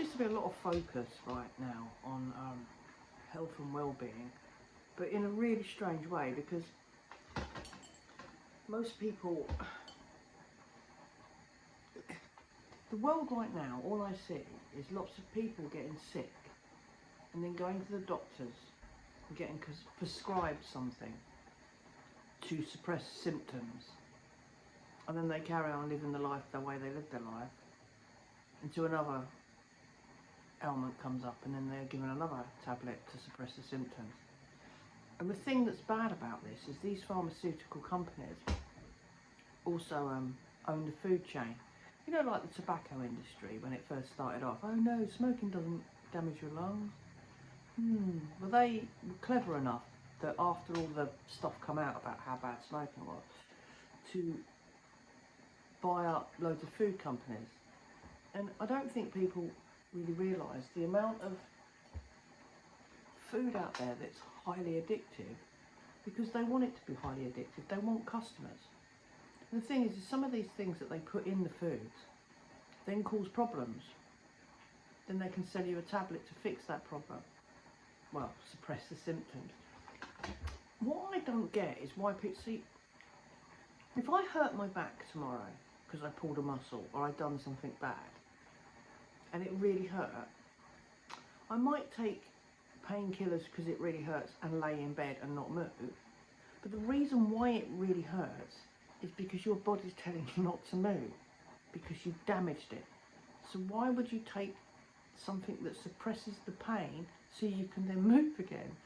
seems to be a lot of focus right now on health and well-being, but in a really strange way, because most people, the world right now, all I see is lots of people getting sick and then going to the doctors and getting prescribed something to suppress symptoms, and then they carry on living the life the way they live their life until another ailment comes up, and then they're given another tablet to suppress the symptoms. And the thing that's bad about this is these pharmaceutical companies also own the food chain. You know, like the tobacco industry when it first started off. Oh no, smoking doesn't damage your lungs. Well, they were clever enough that after all the stuff come out about how bad smoking was, to buy up loads of food companies. And I don't think people really realise the amount of food out there that's highly addictive, because they want it to be highly addictive. They want customers. And the thing is some of these things that they put in the foods then cause problems. Then they can sell you a tablet to fix that problem. Well, suppress the symptoms. What I don't get is why people see, if I hurt my back tomorrow because I pulled a muscle or I've done something bad and it really hurt, I might take painkillers because it really hurts and lay in bed and not move. But the reason why it really hurts is because your body's telling you not to move, because you've damaged it. So why would you take something that suppresses the pain so you can then move again?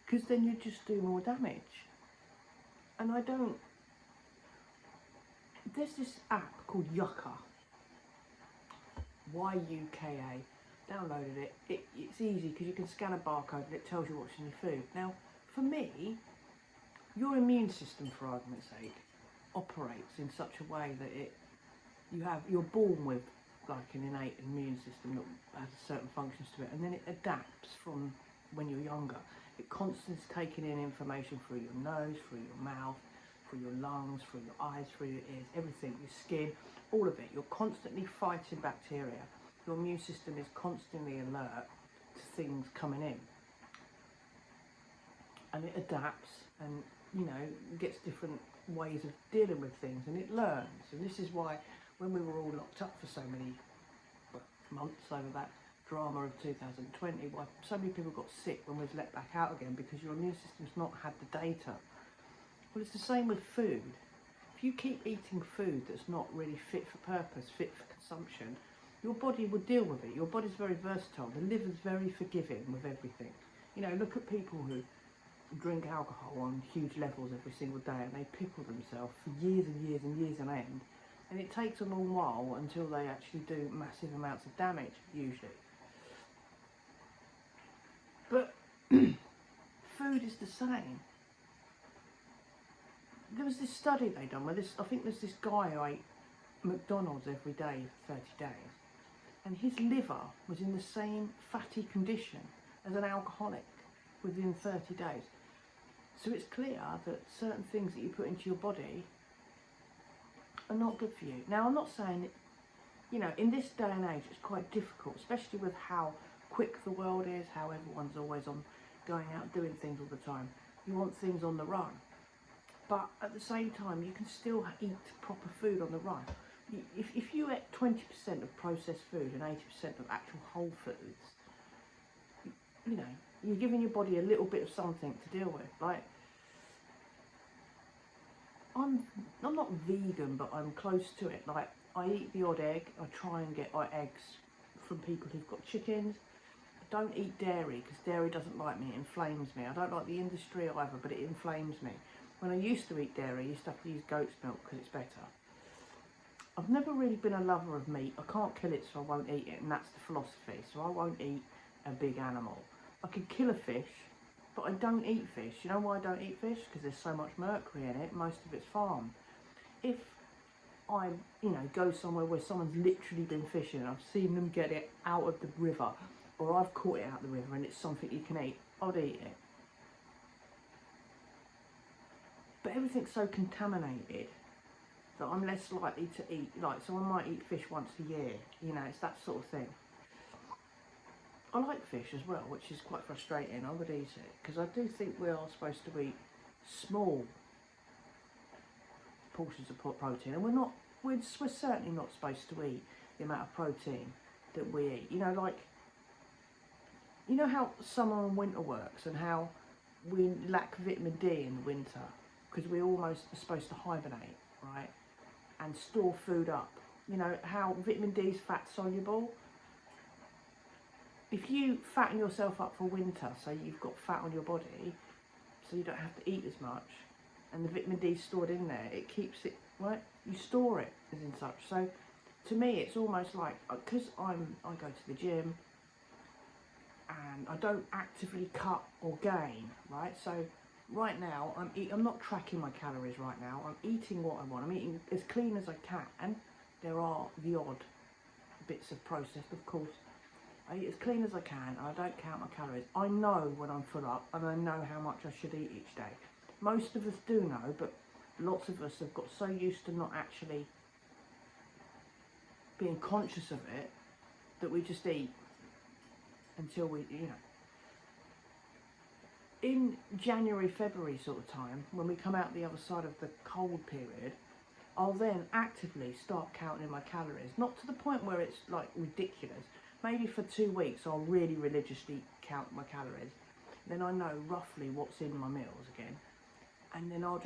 Because then you just do more damage. And I don't... There's this app called Yucca, Y-U-K-A. Downloaded it. It's easy because you can scan a barcode and it tells you what's in your food. Now, for me, your immune system, for argument's sake, operates in such a way that you're born with like an innate immune system that has certain functions to it, and then it adapts from when you're younger. It constantly is taking in information through your nose, through your mouth, through your lungs, through your eyes, through your ears, everything, your skin, all of it. You're constantly fighting bacteria. Your immune system is constantly alert to things coming in, and it adapts and, you know, gets different ways of dealing with things, and it learns. And this is why when we were all locked up for so many months over that drama of 2020, why so many people got sick when we was let back out again, because your immune system's not had the data. Well, it's the same with food. If you keep eating food that's not really fit for purpose, fit for consumption, your body will deal with it. Your body's very versatile. The liver's very forgiving with everything. You know, look at people who drink alcohol on huge levels every single day, and they pickle themselves for years and years and years on end. And it takes a long while until they actually do massive amounts of damage, usually. But food is the same. There was this study they done where I think there's this guy who ate McDonald's every day for 30 days. And his liver was in the same fatty condition as an alcoholic within 30 days. So it's clear that certain things that you put into your body are not good for you. Now, I'm not saying, you know, in this day and age, it's quite difficult, especially with how quick the world is, how everyone's always on going out doing things all the time. You want things on the run. But at the same time, you can still eat proper food on the run. If you ate 20% of processed food and 80% of actual whole foods, you know, you're giving your body a little bit of something to deal with. Like, I'm not vegan, but I'm close to it. Like, I eat the odd egg. I try and get eggs from people who've got chickens. I don't eat dairy because dairy doesn't like me. It inflames me. I don't like the industry either, but it inflames me. When I used to eat dairy, I used to have to use goat's milk because it's better. I've never really been a lover of meat. I can't kill it, so I won't eat it, and that's the philosophy. So I won't eat a big animal. I could kill a fish, but I don't eat fish. You know why I don't eat fish? Because there's so much mercury in it. Most of it's farmed. If I, you know, go somewhere where someone's literally been fishing and I've seen them get it out of the river, or I've caught it out of the river and it's something you can eat, I'd eat it. But everything's so contaminated that I'm less likely to eat, like, so I might eat fish once a year, you know, it's that sort of thing. I like fish as well, which is quite frustrating. I would eat it because I do think we are supposed to eat small portions of protein, and we're not. We're certainly not supposed to eat the amount of protein that we eat. You know, like, you know how summer and winter works, and how we lack vitamin D in the winter because we almost are supposed to hibernate, right, and store food up. You know how vitamin D is fat soluble. If you fatten yourself up for winter, so you've got fat on your body, so you don't have to eat as much, and the vitamin D is stored in there, it keeps it, right? You store it as in such. So to me, it's almost like, because I go to the gym and I don't actively cut or gain, right? So right now, I'm not tracking my calories right now. I'm eating what I want. I'm eating as clean as I can. There are the odd bits of processed, of course. I eat as clean as I can, and I don't count my calories. I know when I'm full up, and I know how much I should eat each day. Most of us do know, but lots of us have got so used to not actually being conscious of it that we just eat until we, you know. In January, February sort of time, when we come out the other side of the cold period, I'll then actively start counting my calories. Not to the point where it's like ridiculous. Maybe for 2 weeks I'll really religiously count my calories. Then I know roughly what's in my meals again. And then I'll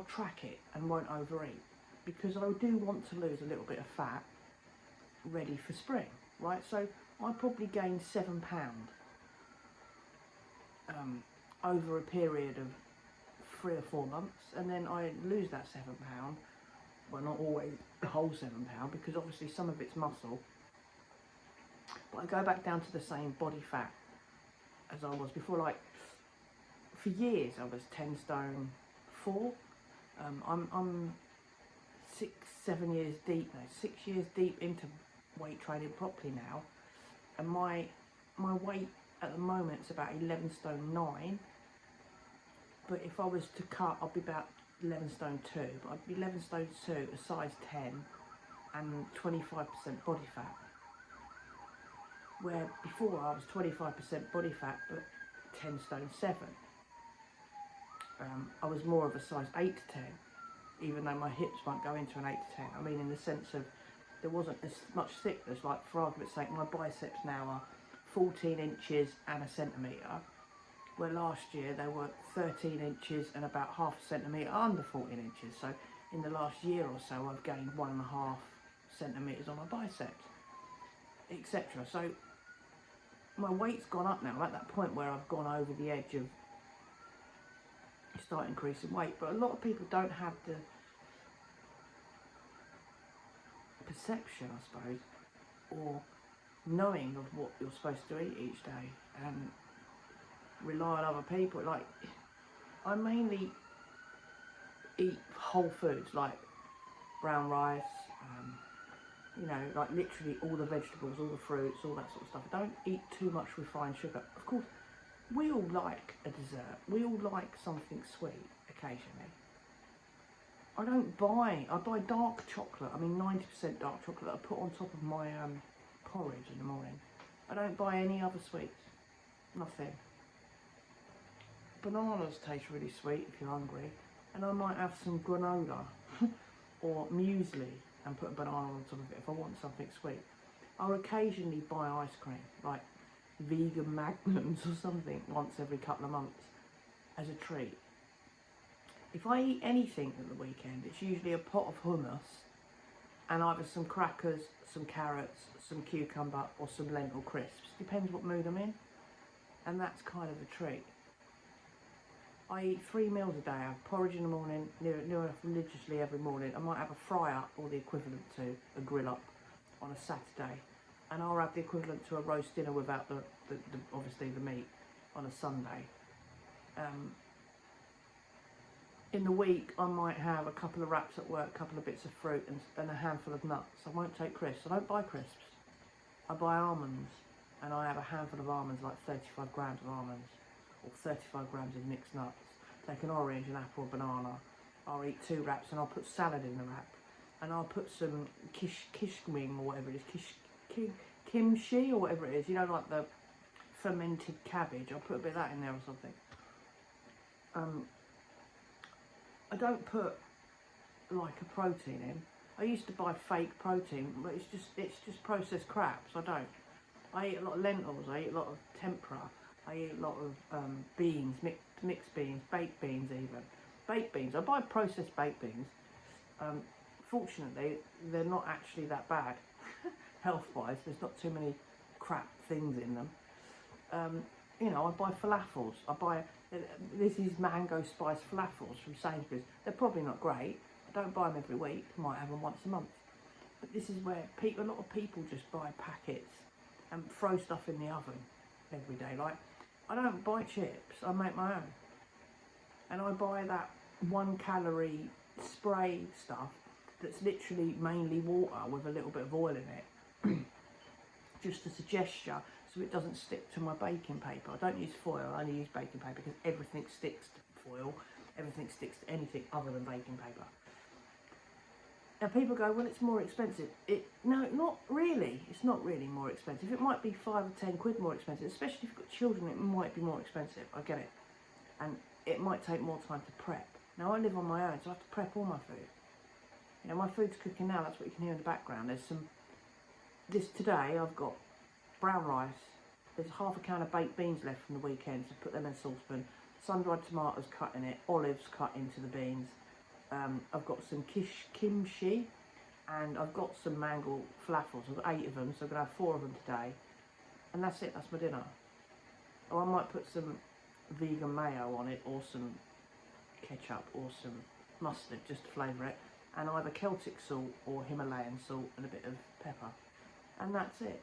track it and won't overeat. Because I do want to lose a little bit of fat ready for spring, right? So I probably gained £7 over a period of 3 or 4 months, and then I lose that £7. Well, not always the whole £7, because obviously some of it's muscle. But I go back down to the same body fat as I was before. Like, for years I was 10 stone 4. I'm 6-7 years deep now, 6 years deep into weight training properly now, and my weight at the moment is about 11 stone 9. But if I was to cut, I'd be about 11 stone 2. But I'd be 11 stone 2, a size 10, and 25% body fat. Where before I was 25% body fat, but 10 stone 7. I was more of a size 8 to 10, even though my hips won't go into an 8 to 10. I mean, in the sense of there wasn't as much thickness. Like, for argument's sake, my biceps now are 14 inches and a centimetre, where last year they were 13 inches and about half a centimetre under 14 inches. So in the last year or so, I've gained 1.5 centimetres on my biceps, etc. So my weight's gone up now. I'm at that point where I've gone over the edge of start increasing weight. But a lot of people don't have the perception, I suppose, or knowing of what you're supposed to eat each day, and rely on other people. Like, I mainly eat whole foods, like brown rice, you know, like literally all the vegetables, all the fruits, all that sort of stuff. I don't eat too much refined sugar. Of course, we all like a dessert. We all like something sweet occasionally. I buy dark chocolate. I mean, 90% dark chocolate that I put on top of my porridge in the morning. I don't buy any other sweets. Nothing. Bananas taste really sweet if you're hungry. And I might have some granola or muesli and put a banana on top of it if I want something sweet. I'll occasionally buy ice cream, like vegan magnums or something, once every couple of months as a treat. If I eat anything at the weekend, it's usually a pot of hummus and either some crackers, some carrots, some cucumber or some lentil crisps. Depends what mood I'm in, and that's kind of a treat. I eat 3 meals a day. I have porridge in the morning, near enough religiously every morning. I might have a fry up, or the equivalent to a grill up, on a Saturday, and I'll have the equivalent to a roast dinner without the obviously the meat on a Sunday. In the week, I might have a couple of wraps at work, a couple of bits of fruit, and a handful of nuts. I won't take crisps. I don't buy crisps. I buy almonds, and I have a handful of almonds, like 35 grams of almonds, or 35 grams of mixed nuts. Take an orange, an apple, a banana. I'll eat 2 wraps, and I'll put salad in the wrap. And I'll put some kishming, or whatever it is, kimchi, or whatever it is. You know, like the fermented cabbage. I'll put a bit of that in there or something. I don't put like a protein in. I used to buy fake protein, but it's just processed crap, so I don't. I eat a lot of lentils, I eat a lot of tempura, I eat a lot of beans, mixed beans, baked beans even. Baked beans, I buy processed baked beans. Fortunately, they're not actually that bad, health-wise. There's not too many crap things in them. You know, I buy falafels. This is mango spice falafels from Sainsbury's. They're probably not great. I don't buy them every week. I might have them once a month. But this is where a lot of people just buy packets and throw stuff in the oven every day. Like, I don't buy chips. I make my own. And I buy that 1 calorie spray stuff that's literally mainly water with a little bit of oil in it. Just as a gesture, so it doesn't stick to my baking paper. I don't use foil, I only use baking paper because everything sticks to foil, everything sticks to anything other than baking paper. Now people go, well, it's more expensive. No, not really. It's not really more expensive. It might be 5 or 10 quid more expensive, especially if you've got children, it might be more expensive, I get it. And it might take more time to prep. Now I live on my own, so I have to prep all my food. You know, my food's cooking now, that's what you can hear in the background. There's today I've got brown rice, there's half a can of baked beans left from the weekend, so put them in a saucepan, sun-dried tomatoes cut in it, olives cut into the beans. I've got some kimchi, and I've got some mango falafels. I've got 8 of them, so I'm going to have 4 of them today. And that's it, that's my dinner. Or I might put some vegan mayo on it, or some ketchup, or some mustard, just to flavour it. And either Celtic salt or Himalayan salt and a bit of pepper. And that's it.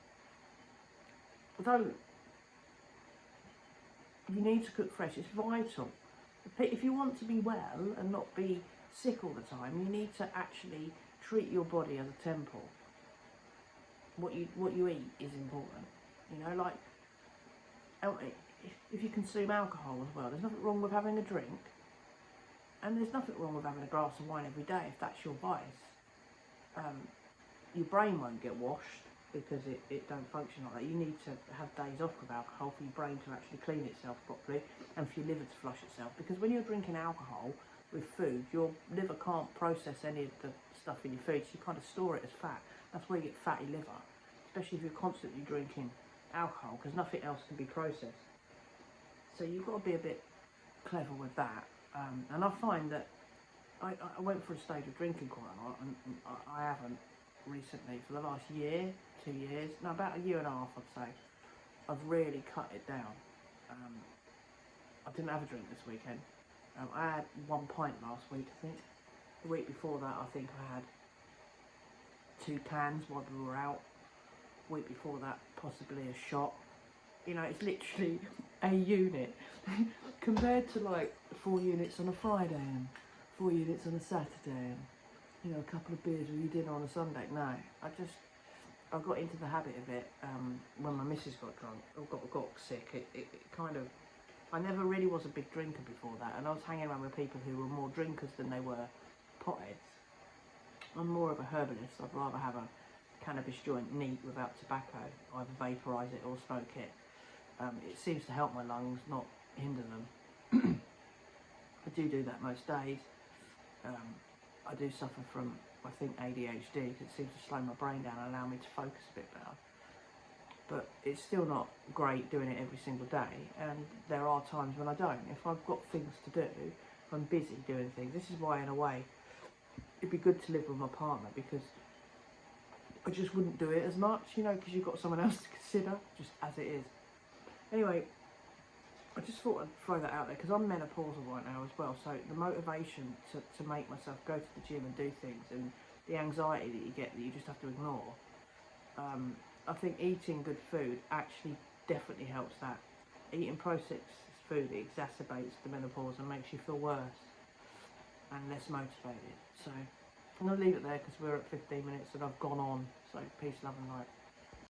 Although you need to cook fresh, it's vital. If you want to be well and not be sick all the time, you need to actually treat your body as a temple. What you eat is important. You know, like, if you consume alcohol as well, there's nothing wrong with having a drink. And there's nothing wrong with having a glass of wine every day if that's your vice. Your brain won't get washed because it don't function like that. You need to have days off with alcohol for your brain to actually clean itself properly and for your liver to flush itself. Because when you're drinking alcohol with food, your liver can't process any of the stuff in your food, so you kind of store it as fat. That's where you get fatty liver, especially if you're constantly drinking alcohol, because nothing else can be processed. So you've got to be a bit clever with that. And I find that I went for a stage of drinking quite a lot, and I haven't recently for the last year, 2 years, no, about 1.5 years, I'd say. I've really cut it down. I didn't have a drink this weekend. I had 1 pint last week, I think. The week before that, I think I had 2 cans while we were out. The week before that, possibly a shot. You know, it's literally a unit compared to like 4 units on a Friday and 4 units on a Saturday and, you know, a couple of beers with your dinner on a Sunday. No, I got into the habit of it when my missus got drunk or got sick. It kind of, I never really was a big drinker before that, and I was hanging around with people who were more drinkers than they were potheads. I'm more of a herbalist. I'd rather have a cannabis joint neat without tobacco, either vaporise it or smoke it. It seems to help my lungs, not hinder them. I do that most days. I do suffer from, I think, ADHD, because it seems to slow my brain down and allow me to focus a bit better. But it's still not great doing it every single day, and there are times when I don't. If I've got things to do, if I'm busy doing things, this is why, in a way, it'd be good to live with my partner, because I just wouldn't do it as much, you know, because you've got someone else to consider, just as it is. Anyway, I just thought I'd throw that out there because I'm menopausal right now as well, so the motivation to make myself go to the gym and do things, and the anxiety that you get that you just have to ignore, I think eating good food actually definitely helps that. Eating processed food exacerbates the menopause and makes you feel worse and less motivated. So I'm going to leave it there because we're at 15 minutes and I've gone on, so peace, love and light.